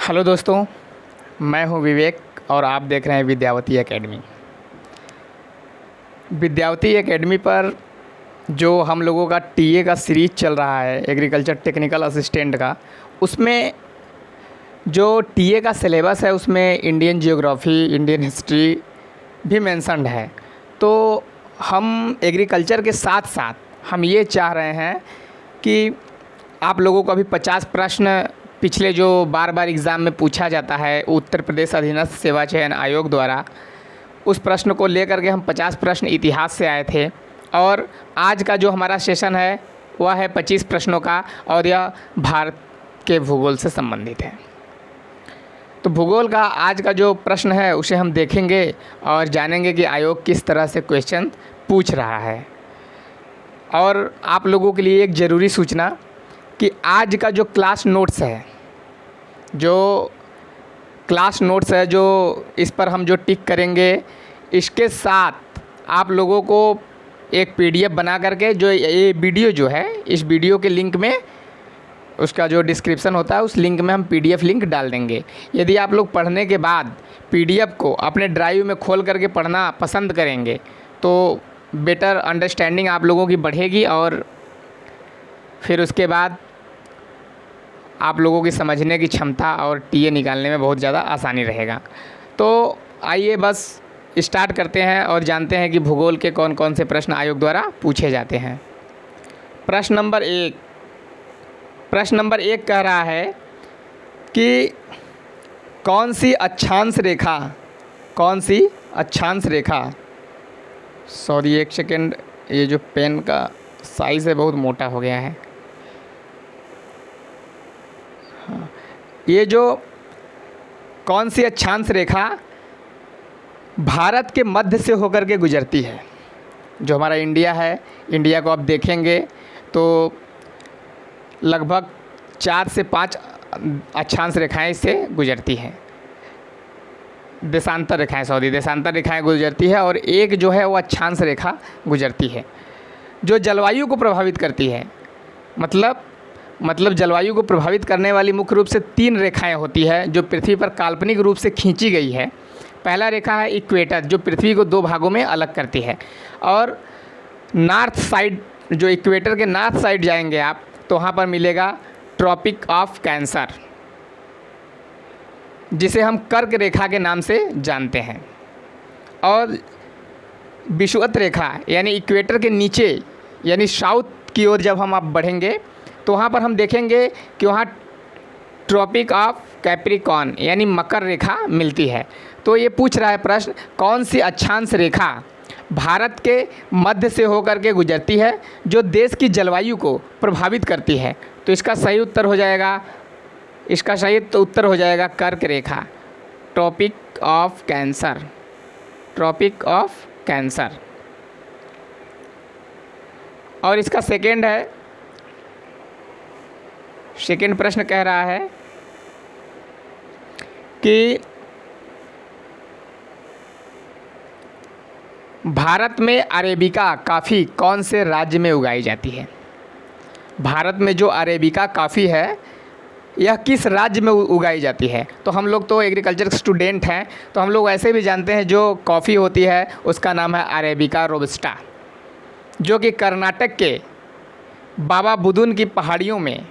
Hello दोस्तों, मैं हूं विवेक और आप देख रहे हैं विद्यावती एकेडमी। विद्यावती एकेडमी पर जो हम लोगों का टीए का सीरीज चल रहा है एग्रीकल्चर टेक्निकल असिस्टेंट का, उसमें जो टीए का सिलेबस है उसमें इंडियन जियोग्राफी, इंडियन हिस्ट्री भी मेंशन्ड है। तो हम एग्रीकल्चर के साथ साथ हम ये चाह रहे हैं कि आप लोगों को अभी 50 प्रश्न पिछले जो बार बार एग्ज़ाम में पूछा जाता है उत्तर प्रदेश अधीनस्थ सेवा चयन आयोग द्वारा, उस प्रश्न को लेकर के हम 50 प्रश्न इतिहास से आए थे और आज का जो हमारा सेशन है वह है 25 प्रश्नों का और यह भारत के भूगोल से संबंधित है। तो भूगोल का आज का जो प्रश्न है उसे हम देखेंगे और जानेंगे कि आयोग किस तरह से क्वेश्चन पूछ रहा है। और आप लोगों के लिए एक ज़रूरी सूचना कि आज का जो क्लास नोट्स है, जो इस पर हम जो टिक करेंगे, इसके साथ आप लोगों को एक पीडीएफ बना करके जो ये वीडियो जो है, इस वीडियो के लिंक में उसका जो डिस्क्रिप्शन होता है उस लिंक में हम पीडीएफ लिंक डाल देंगे। यदि आप लोग पढ़ने के बाद पीडीएफ को अपने ड्राइव में खोल करके पढ़ना पसंद करेंगे तो बेटर अंडरस्टैंडिंग आप लोगों की बढ़ेगी और फिर उसके बाद आप लोगों की समझने की क्षमता और टीए निकालने में बहुत ज़्यादा आसानी रहेगा। तो आइए बस स्टार्ट करते हैं और जानते हैं कि भूगोल के कौन कौन से प्रश्न आयोग द्वारा पूछे जाते हैं। प्रश्न नंबर एक कह रहा है कि कौन सी अक्षांश रेखा, सॉरी एक सेकेंड, ये जो पेन का साइज़ है बहुत मोटा हो गया है। ये जो कौन सी अक्षांश रेखा भारत के मध्य से होकर के गुजरती है। जो हमारा इंडिया है, इंडिया को आप देखेंगे तो लगभग 4 से 5 अक्षांश रेखाएं इससे गुजरती हैं, देशांतर रेखाएं गुजरती है और एक जो है वो अक्षांश रेखा गुजरती है जो जलवायु को प्रभावित करती है। मतलब जलवायु को प्रभावित करने वाली मुख्य रूप से 3 रेखाएं होती है जो पृथ्वी पर काल्पनिक रूप से खींची गई है। पहला रेखा है इक्वेटर, जो पृथ्वी को 2 भागों में अलग करती है, और नॉर्थ साइड, जो इक्वेटर के नॉर्थ साइड जाएंगे आप तो वहाँ पर मिलेगा ट्रॉपिक ऑफ कैंसर, जिसे हम कर्क रेखा के नाम से जानते हैं। और विषुवत रेखा यानी इक्वेटर के नीचे यानी साउथ की ओर जब हम आप बढ़ेंगे तो वहाँ पर हम देखेंगे कि वहाँ ट्रॉपिक ऑफ कैप्रिकॉर्न यानी मकर रेखा मिलती है। तो ये पूछ रहा है प्रश्न, कौन सी अक्षांश रेखा भारत के मध्य से होकर के गुजरती है जो देश की जलवायु को प्रभावित करती है। तो इसका सही उत्तर हो जाएगा कर्क रेखा, ट्रॉपिक ऑफ कैंसर। और इसका सेकेंड प्रश्न कह रहा है कि भारत में अरेबिका कॉफ़ी कौन से राज्य में उगाई जाती है। भारत में जो अरेबिका कॉफ़ी है यह किस राज्य में उगाई जाती है। तो हम लोग तो एग्रीकल्चर स्टूडेंट हैं तो हम लोग ऐसे भी जानते हैं जो कॉफ़ी होती है उसका नाम है अरेबिका रोबस्टा, जो कि कर्नाटक के बाबा बुदुन की पहाड़ियों में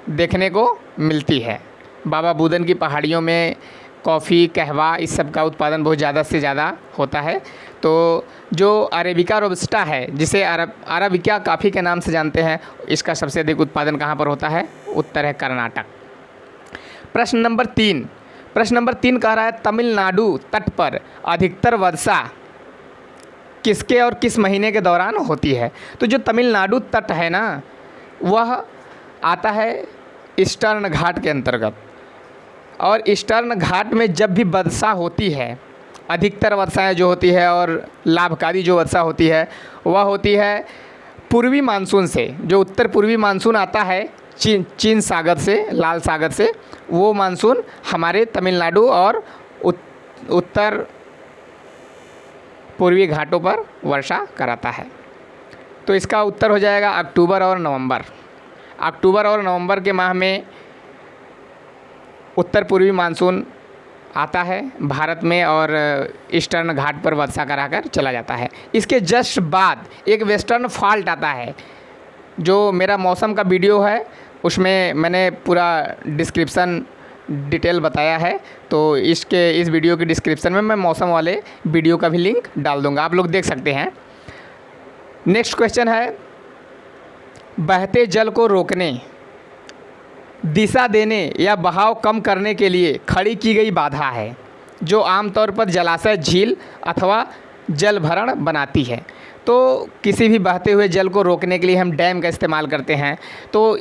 देखने को मिलती है। बाबा बुदन की पहाड़ियों में कॉफ़ी, कहवा इस सब का उत्पादन बहुत ज़्यादा से ज़्यादा होता है। तो जो अरेबिका रोबस्टा है, जिसे अरेबिका कॉफ़ी के नाम से जानते हैं, इसका सबसे अधिक उत्पादन कहाँ पर होता है? उत्तर है कर्नाटक। प्रश्न नंबर 3 कह रहा है तमिलनाडु तट पर अधिकतर वर्षा किसके और किस महीने के दौरान होती है। तो जो तमिलनाडु तट है ना, वह आता है ईस्टर्न घाट के अंतर्गत, और ईस्टर्न घाट में जब भी वर्षा होती है, अधिकतर वर्षाएं जो होती है और लाभकारी जो वर्षा होती है वह होती है पूर्वी मानसून से। जो उत्तर पूर्वी मानसून आता है चीन सागर से, लाल सागर से, वो मानसून हमारे तमिलनाडु और उत्तर पूर्वी घाटों पर वर्षा कराता है। तो इसका उत्तर हो जाएगा अक्टूबर और नवंबर के माह में उत्तर पूर्वी मानसून आता है भारत में और ईस्टर्न घाट पर वर्षा कराकर चला जाता है। इसके जस्ट बाद एक वेस्टर्न फॉल्ट आता है। जो मेरा मौसम का वीडियो है उसमें मैंने पूरा डिस्क्रिप्शन डिटेल बताया है, तो इस वीडियो की डिस्क्रिप्शन में मैं मौसम वाले वीडियो का भी लिंक डाल दूँगा, आप लोग देख सकते हैं। नेक्स्ट क्वेश्चन है, बहते जल को रोकने, दिशा देने या बहाव कम करने के लिए खड़ी की गई बाधा है जो आमतौर पर जलाशय, झील अथवा जल भरण बनाती है। तो किसी भी बहते हुए जल को रोकने के लिए हम डैम का इस्तेमाल करते हैं। तो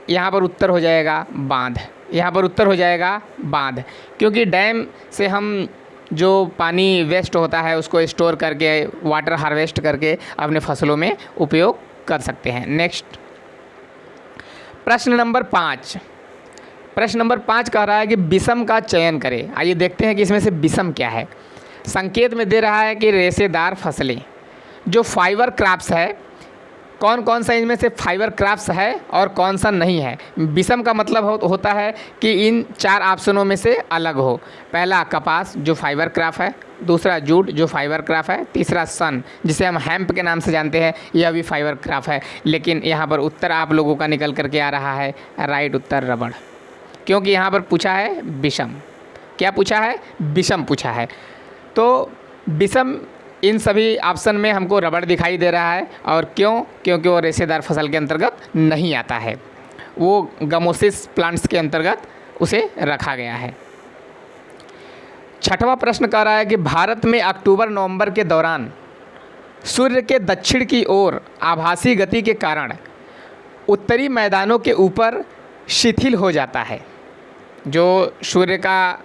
यहाँ पर उत्तर हो जाएगा बांध, यहाँ पर उत्तर हो जाएगा बांध, क्योंकि डैम से हम जो पानी वेस्ट होता है उसको स्टोर करके वाटर हार्वेस्ट करके अपने फसलों में उपयोग कर सकते हैं। नेक्स्ट प्रश्न नंबर 5। प्रश्न नंबर 5 कह रहा है कि विषम का चयन करें। आइए देखते हैं कि इसमें से विषम क्या है। संकेत में दे रहा है कि रेशेदार फसलें, जो फाइबर क्रॉप्स है, कौन कौन सा इनमें से फाइबर क्रॉप्स है और कौन सा नहीं है। विषम का मतलब होता है कि इन 4 ऑप्शनों में से अलग हो। पहला कपास जो फाइबर क्रॉप है, दूसरा जूट जो फाइबर क्रॉप है, तीसरा सन जिसे हम हेम्प के नाम से जानते हैं, यह भी फाइबर क्रॉप है। लेकिन यहाँ पर उत्तर आप लोगों का निकल करके आ रहा है राइट उत्तर रबड़, क्योंकि यहाँ पर पूछा है विषम। क्या पूछा है? विषम पूछा है। तो विषम इन सभी ऑप्शन में हमको रबड़ दिखाई दे रहा है। और क्यों? क्योंकि वो रेशेदार फसल के अंतर्गत नहीं आता है, वो गमोसिस प्लांट्स के अंतर्गत उसे रखा गया है। 6वां प्रश्न कह रहा है कि भारत में अक्टूबर-नवंबर के दौरान सूर्य के दक्षिण की ओर आभासी गति के कारण उत्तरी मैदानों के ऊपर शिथिल हो जाता है। जो सूर्य का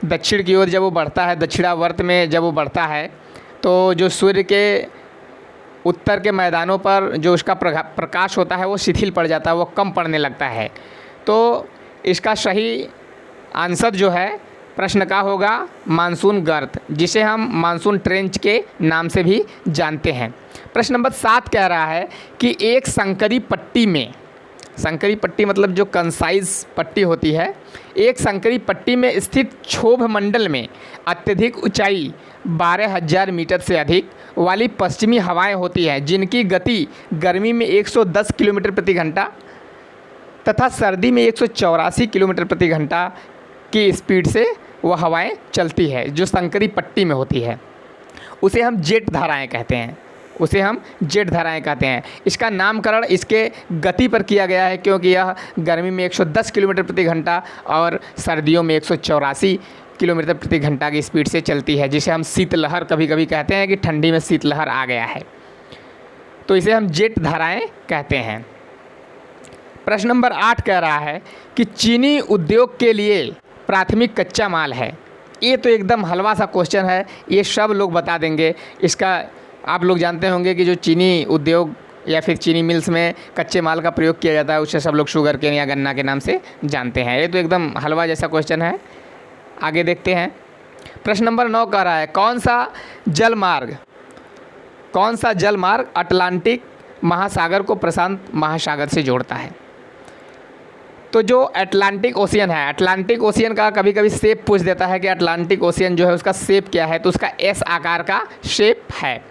दक्षिण की ओर जब वो बढ़ता है, दक्षिणावर्त में जब वो बढ़ता है, तो जो सूर्य के उत्तर के मैदानों पर जो उसका प्रकाश होता है वो शिथिल पड़ जाता है, वो कम पड़ने लगता है। तो इसका सही आंसर जो है प्रश्न का होगा मानसून गर्त, जिसे हम मानसून ट्रेंच के नाम से भी जानते हैं। प्रश्न नंबर 7 कह रहा है कि एक संकरी पट्टी में, संकरी पट्टी मतलब जो कंसाइज पट्टी होती है, एक संकरी पट्टी में स्थित क्षोभ मंडल में अत्यधिक ऊंचाई 12,000 मीटर से अधिक वाली पश्चिमी हवाएं होती हैं, जिनकी गति गर्मी में 110 किलोमीटर प्रति घंटा तथा सर्दी में 184 किलोमीटर प्रति घंटा की स्पीड से वह हवाएं चलती है। जो संकरी पट्टी में होती है उसे हम जेट धाराएं कहते हैं, उसे हम जेट धाराएं कहते हैं। इसका नामकरण इसके गति पर किया गया है, क्योंकि यह गर्मी में 110 किलोमीटर प्रति घंटा और सर्दियों में 184 किलोमीटर प्रति घंटा की स्पीड से चलती है, जिसे हम शीतलहर कभी कभी कहते हैं कि ठंडी में शीतलहर आ गया है, तो इसे हम जेट धाराएं कहते हैं। प्रश्न नंबर 8 कह रहा है कि चीनी उद्योग के लिए प्राथमिक कच्चा माल है। ये तो एकदम हलवा सा क्वेश्चन है, ये सब लोग बता देंगे। इसका आप लोग जानते होंगे कि जो चीनी उद्योग या फिर चीनी मिल्स में कच्चे माल का प्रयोग किया जाता है उसे सब लोग शुगर केन या गन्ना के नाम से जानते हैं। ये तो एकदम हलवा जैसा क्वेश्चन है। आगे देखते हैं। प्रश्न नंबर 9 कह रहा है कौन सा जलमार्ग अटलांटिक महासागर को प्रशांत महासागर से जोड़ता है। तो जो अटलांटिक ओशियन है, अटलांटिक ओशियन का कभी कभी शेप पूछ देता है कि अटलांटिक ओशियन जो है उसका शेप क्या है, तो उसका एस आकार का शेप है।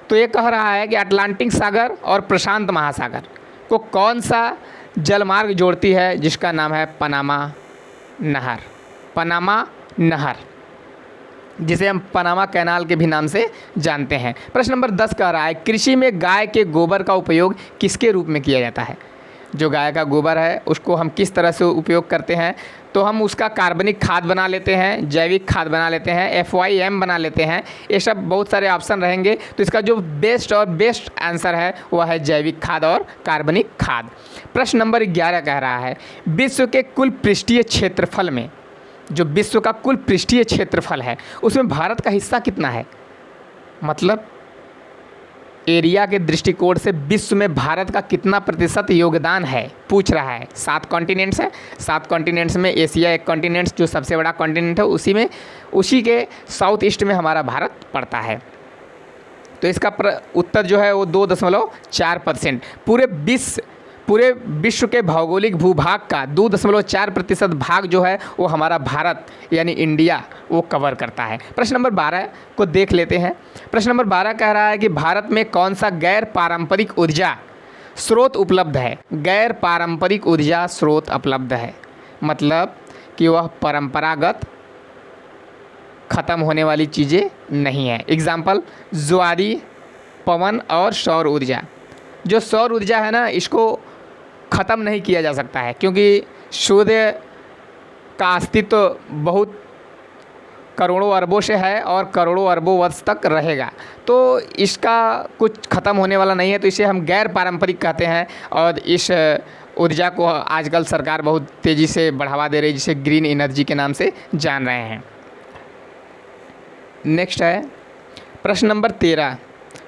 तो ये कह रहा है कि अटलांटिक सागर और प्रशांत महासागर को कौन सा जलमार्ग जोड़ती है, जिसका नाम है पनामा नहर। पनामा नहर, जिसे हम पनामा कैनाल के भी नाम से जानते हैं। प्रश्न नंबर 10 कह रहा है कृषि में गाय के गोबर का उपयोग किसके रूप में किया जाता है। जो गाय का गोबर है उसको हम किस तरह से उपयोग करते हैं, तो हम उसका कार्बनिक खाद बना लेते हैं, जैविक खाद बना लेते हैं, FYM बना लेते हैं। ये सब बहुत सारे ऑप्शन रहेंगे, तो इसका जो बेस्ट आंसर है वह है जैविक खाद और कार्बनिक खाद। प्रश्न नंबर 11 कह रहा है विश्व के कुल पृष्ठीय क्षेत्रफल में, जो विश्व का कुल पृष्ठीय क्षेत्रफल है उसमें भारत का हिस्सा कितना है, मतलब एरिया के दृष्टिकोण से विश्व में भारत का कितना प्रतिशत योगदान है पूछ रहा है। 7 कॉन्टिनेंट्स हैं, 7 कॉन्टिनेंट्स में एशिया एक कॉन्टिनेंट जो सबसे बड़ा कॉन्टिनेंट है, उसी के साउथ ईस्ट में हमारा भारत पड़ता है। तो इसका उत्तर जो है वो 2.4%। पूरे विश्व के भौगोलिक भूभाग का 2.4% भाग जो है वो हमारा भारत यानी इंडिया वो कवर करता है। प्रश्न नंबर 12 को देख लेते हैं। प्रश्न नंबर 12 कह रहा है कि भारत में कौन सा गैर पारंपरिक ऊर्जा स्रोत उपलब्ध है। गैर पारंपरिक ऊर्जा स्रोत उपलब्ध है मतलब कि वह परंपरागत ख़त्म होने वाली चीज़ें नहीं है। एग्जाम्पल ज्वारी, पवन और सौर ऊर्जा। जो सौर ऊर्जा है ना, इसको ख़त्म नहीं किया जा सकता है क्योंकि सूर्य का अस्तित्व बहुत करोड़ों अरबों से है और करोड़ों अरबों वर्ष तक रहेगा, तो इसका कुछ ख़त्म होने वाला नहीं है, तो इसे हम गैर पारंपरिक कहते हैं। और इस ऊर्जा को आजकल सरकार बहुत तेज़ी से बढ़ावा दे रही है, जिसे ग्रीन एनर्जी के नाम से जान रहे हैं। नेक्स्ट है प्रश्न नंबर 13।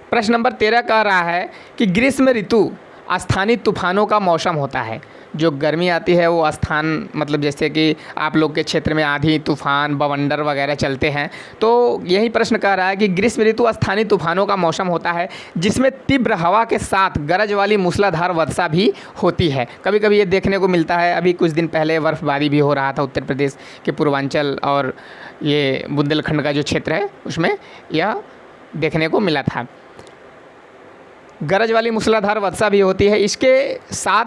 प्रश्न नंबर 13 कह रहा है कि ग्रीष्म ऋतु स्थानीय तूफानों का मौसम होता है। जो गर्मी आती है वो स्थान मतलब जैसे कि आप लोग के क्षेत्र में आंधी तूफान बवंडर वगैरह चलते हैं, तो यही प्रश्न कह रहा है कि ग्रीष्म ऋतु स्थानीय तूफानों का मौसम होता है जिसमें तीव्र हवा के साथ गरज वाली मूसलाधार वर्षा भी होती है। कभी कभी ये देखने को मिलता है। अभी कुछ दिन पहले बर्फ़बारी भी हो रहा था उत्तर प्रदेश के पूर्वांचल और ये बुंदेलखंड का जो क्षेत्र है उसमें यह देखने को मिला था। गरज वाली मूसलाधार वर्षा भी होती है, इसके साथ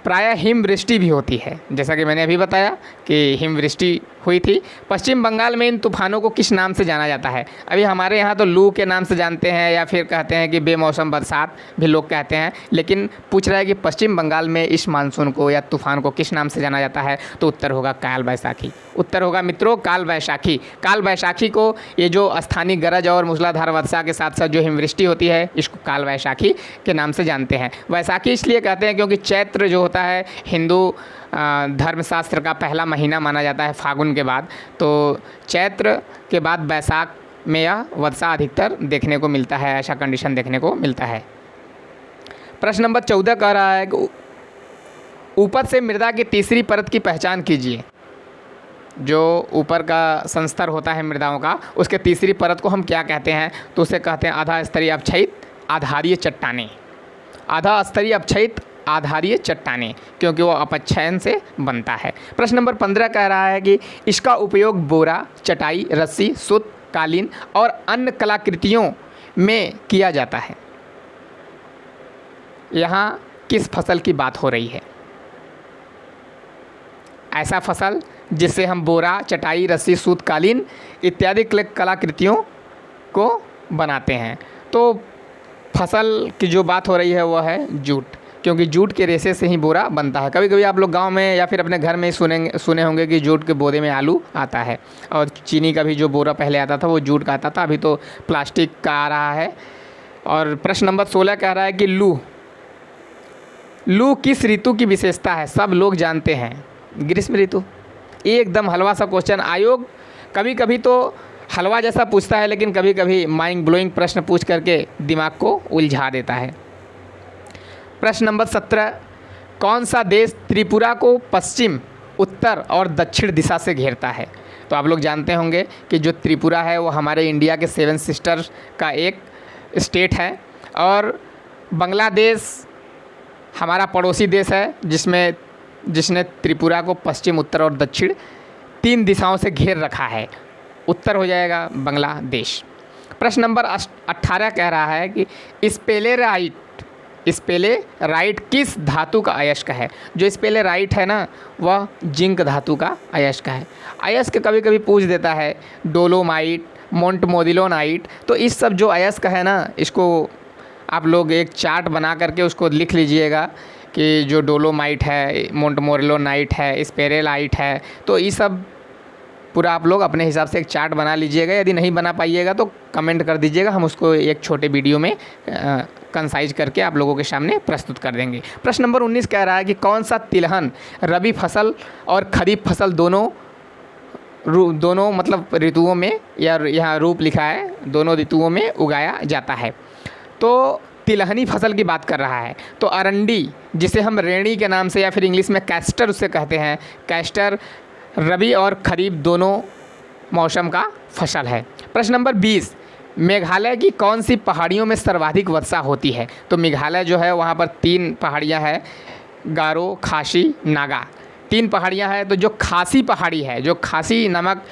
प्रायः हिमवृष्टि भी होती है। जैसा कि मैंने अभी बताया कि हिमवृष्टि हुई थी। पश्चिम बंगाल में इन तूफानों को किस नाम से जाना जाता है। अभी हमारे यहाँ तो लू के नाम से जानते हैं या फिर कहते हैं कि बेमौसम बरसात भी लोग कहते हैं, लेकिन पूछ रहा है कि पश्चिम बंगाल में इस मानसून को या तूफान को किस नाम से जाना जाता है, तो उत्तर होगा काल बैसाखी। उत्तर होगा मित्रों काल बैसाखी। काल बैसाखी को ये जो स्थानीय गरज और मूसलाधार वर्षा के साथ साथ जो हिमवृष्टि होती है इसको काल बैसाखी के नाम से जानते हैं। बैसाखी इसलिए कहते हैं क्योंकि चैत्र जो होता है हिंदू धर्मशास्त्र का पहला महीना माना जाता है फागुन के बाद, तो चैत्र के बाद बैसाख में यह वर्षा अधिकतर देखने को मिलता है, ऐसा कंडीशन देखने को मिलता है। प्रश्न नंबर 14 कह रहा है कि ऊपर से मृदा की तीसरी परत की पहचान कीजिए। जो ऊपर का संस्तर होता है मृदाओं का, उसके तीसरी परत को हम क्या कहते हैं, तो उसे कहते हैं आधा स्तरीय अपक्षयित आधारीय चट्टानें। आधा स्तरीय अपक्षयित आधारीय चट्टानें, क्योंकि वो अपक्षयन से बनता है। प्रश्न नंबर 15 कह रहा है कि इसका उपयोग बोरा, चटाई, रस्सी, सूत, कालीन और अन्य कलाकृतियों में किया जाता है। यहाँ किस फसल की बात हो रही है। ऐसा फसल जिससे हम बोरा, चटाई, रस्सी, सूत, कालीन इत्यादि कलाकृतियों को बनाते हैं। तो फसल की जो बात हो रही है वह है जूट, क्योंकि जूट के रेशे से ही बोरा बनता है। कभी कभी आप लोग गांव में या फिर अपने घर में सुने होंगे कि जूट के बोरे में आलू आता है, और चीनी का भी जो बोरा पहले आता था वो जूट का आता था, अभी तो प्लास्टिक का आ रहा है। और प्रश्न नंबर 16 कह रहा है कि लू किस ऋतु की विशेषता है। सब लोग जानते हैं ग्रीष्म ऋतु। एकदम हलवा सा क्वेश्चन। आयोग कभी कभी तो हलवा जैसा पूछता है, लेकिन कभी कभी माइंड ब्लोइंग प्रश्न पूछ करके दिमाग को उलझा देता है। प्रश्न नंबर 17, कौन सा देश त्रिपुरा को पश्चिम, उत्तर और दक्षिण दिशा से घेरता है। तो आप लोग जानते होंगे कि जो त्रिपुरा है वो हमारे इंडिया के 7 सिस्टर्स का एक स्टेट है, और बांग्लादेश हमारा पड़ोसी देश है जिसने त्रिपुरा को पश्चिम, उत्तर और दक्षिण 3 दिशाओं से घेर रखा है। उत्तर हो जाएगा बांग्लादेश। प्रश्न नंबर 18 कह रहा है कि स्पेलेराइट किस धातु का अयस्क है। जो स्पेलेराइट है ना वह जिंक धातु का अयस्क है। अयस्क कभी कभी पूछ देता है डोलोमाइट, मोंटमोदिलोनाइट। तो इस सब जो अयस्क है ना, इसको आप लोग एक चार्ट बना करके उसको लिख लीजिएगा कि जो डोलोमाइट है, मोंटमोरिलोनाइट है, स्पेलेराइट है। तो ये सब पूरा आप लोग अपने हिसाब से एक चार्ट बना लीजिएगा। यदि नहीं बना पाइएगा तो कमेंट कर दीजिएगा, हम उसको एक छोटे वीडियो में कंसाइज करके आप लोगों के सामने प्रस्तुत कर देंगे। प्रश्न नंबर 19 कह रहा है कि कौन सा तिलहन रबी फसल और खरीफ फसल दोनों मतलब ऋतुओं में, या यहाँ रूप लिखा है दोनों ऋतुओं में उगाया जाता है। तो तिलहनी फसल की बात कर रहा है। तो अरंडी, जिसे हम रेणी के नाम से या फिर इंग्लिश में कैस्टर उससे कहते हैं, कैस्टर रबी और खरीफ दोनों मौसम का फसल है। प्रश्न नंबर 20, मेघालय की कौन सी पहाड़ियों में सर्वाधिक वर्षा होती है। तो मेघालय जो है वहाँ पर 3 पहाड़ियाँ हैं, गारो, खासी, नागा, 3 पहाड़ियाँ हैं। तो जो खासी पहाड़ी है, जो खासी नामक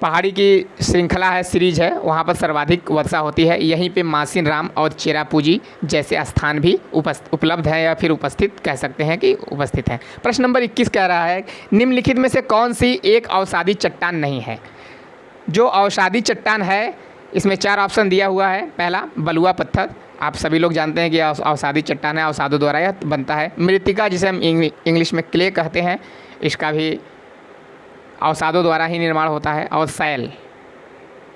पहाड़ी की श्रृंखला है, सीरीज है, वहाँ पर सर्वाधिक वर्षा होती है। यहीं पे मासिन राम और चेरापूंजी जैसे स्थान भी उपलब्ध है, या फिर उपस्थित कह सकते हैं कि उपस्थित हैं। प्रश्न नंबर 21 कह रहा है, निम्नलिखित में से कौन सी एक अवसादी चट्टान नहीं है? जो अवसादी चट्टान है, इसमें 4 ऑप्शन दिया हुआ है। पहला बलुआ पत्थर, आप सभी लोग जानते हैं कि अवसादी चट्टान है, अवसादों द्वारा यह बनता है। मृत्तिका, जिसे हम इंग्लिश में क्ले कहते हैं, इसका भी अवसादों द्वारा ही निर्माण होता है। और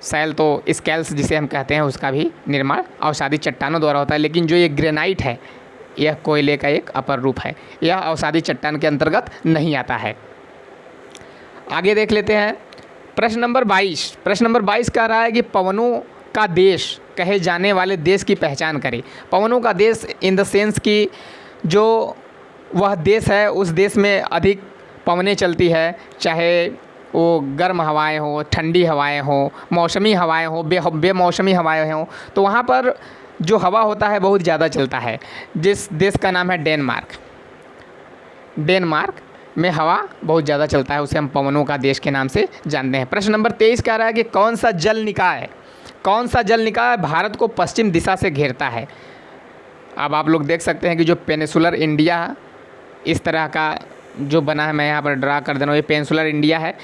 सैल तो स्केल्स जिसे हम कहते हैं, उसका भी निर्माण अवसादी चट्टानों द्वारा होता है। लेकिन जो ये ग्रेनाइट है, यह कोयले का एक अपर रूप है, यह अवसादी चट्टान के अंतर्गत नहीं आता है। आगे देख लेते हैं प्रश्न नंबर 22। प्रश्न नंबर 22 कह रहा है कि पवनों का देश कहे जाने वाले देश की पहचान करें। पवनों का देश इन द सेंस कि जो वह देश है, उस देश में अधिक पवनें चलती है, चाहे वो गर्म हवाएं हो, ठंडी हवाएं हो, मौसमी हवाएं हो, बेमौसमी हवाएं हो, तो वहाँ पर जो हवा होता है बहुत ज़्यादा चलता है। जिस देश का नाम है डेनमार्क। डेनमार्क में हवा बहुत ज़्यादा चलता है, उसे हम पवनों का देश के नाम से जानते हैं। प्रश्न नंबर 23 कह रहा है कि कौन सा जल निकाय भारत को पश्चिम दिशा से घेरता है? अब आप लोग देख सकते हैं कि जो पेनिसुलर इंडिया इस तरह का जो बना है, मैं यहाँ पर ड्रा कर दे रहा हूँ, ये पेनिसुलर इंडिया है।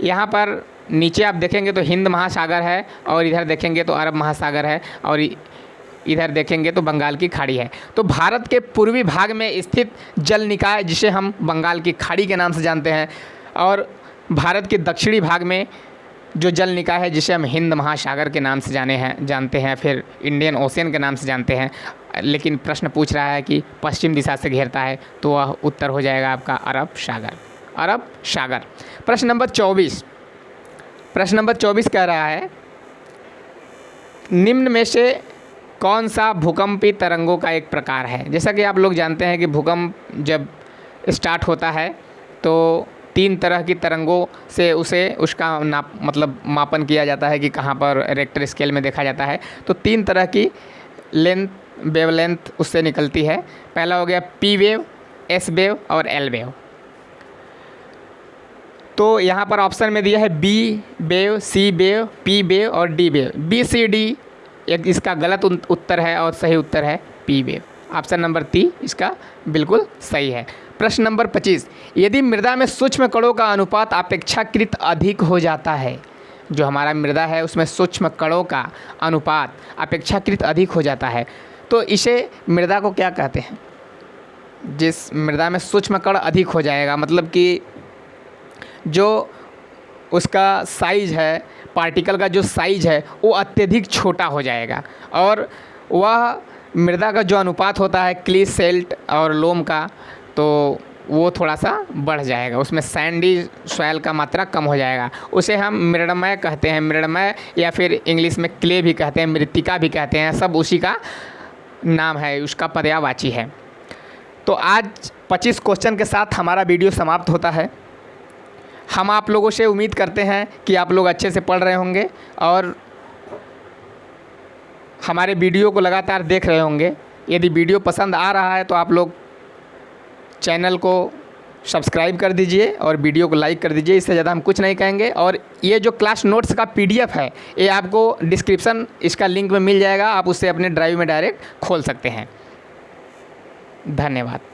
यहाँ पर नीचे आप देखेंगे तो हिंद महासागर है, और इधर देखेंगे तो अरब महासागर है, और इधर देखेंगे तो बंगाल की खाड़ी है। तो भारत के पूर्वी भाग में स्थित जल निकाय, जिसे हम बंगाल की खाड़ी के नाम से जानते हैं, और भारत के दक्षिणी भाग में जो जल निकाय है, जिसे हम हिंद महासागर के नाम से जानते हैं, फिर इंडियन ओशियन के नाम से जानते हैं। लेकिन प्रश्न पूछ रहा है कि पश्चिम दिशा से घेरता है, तो वह उत्तर हो जाएगा आपका अरब सागर। प्रश्न नंबर 24 कह रहा है, निम्न में से कौन सा भूकंपी तरंगों का एक प्रकार है? जैसा कि आप लोग जानते हैं कि भूकंप जब स्टार्ट होता है तो 3 तरह की तरंगों से उसका मापन किया जाता है कि कहाँ पर रेक्टर स्केल में देखा जाता है। तो 3 तरह की वेवलेंथ उससे निकलती है। पहला हो गया पी वेव, एस वेव और एल वेव। तो यहाँ पर ऑप्शन में दिया है B wave, C wave, P wave और D wave. B C D एक इसका गलत उत्तर है, और सही उत्तर है पी वेव। ऑप्शन नंबर 3 इसका बिल्कुल सही है। प्रश्न नंबर 25, यदि मृदा में सूक्ष्म कणों का अनुपात अपेक्षाकृत अधिक हो जाता है, जो हमारा मृदा है उसमें सूक्ष्म कणों का अनुपात अपेक्षाकृत अधिक हो जाता है, तो इसे मृदा को क्या कहते हैं? जिस मृदा में सूक्ष्म कण अधिक हो जाएगा, मतलब कि जो उसका साइज़ है, पार्टिकल का जो साइज़ है वो अत्यधिक छोटा हो जाएगा, और वह मृदा का जो अनुपात होता है क्ली सेल्ट और लोम का, तो वो थोड़ा सा बढ़ जाएगा, उसमें सैंडी सॉइल का मात्रा कम हो जाएगा। उसे हम मृणमय कहते हैं, मृणमय या फिर इंग्लिश में क्ले भी कहते हैं, मृत्तिका भी कहते हैं, सब उसी का नाम है, उसका पर्यायवाची है। तो आज 25 क्वेश्चन के साथ हमारा वीडियो समाप्त होता है। हम आप लोगों से उम्मीद करते हैं कि आप लोग अच्छे से पढ़ रहे होंगे और हमारे वीडियो को लगातार देख रहे होंगे। यदि वीडियो पसंद आ रहा है तो आप लोग चैनल को सब्सक्राइब कर दीजिए और वीडियो को लाइक कर दीजिए, इससे ज़्यादा हम कुछ नहीं कहेंगे। और ये जो क्लास नोट्स का PDF है, ये आपको डिस्क्रिप्शन इसका लिंक में मिल जाएगा, आप उससे अपने ड्राइव में डायरेक्ट खोल सकते हैं। धन्यवाद।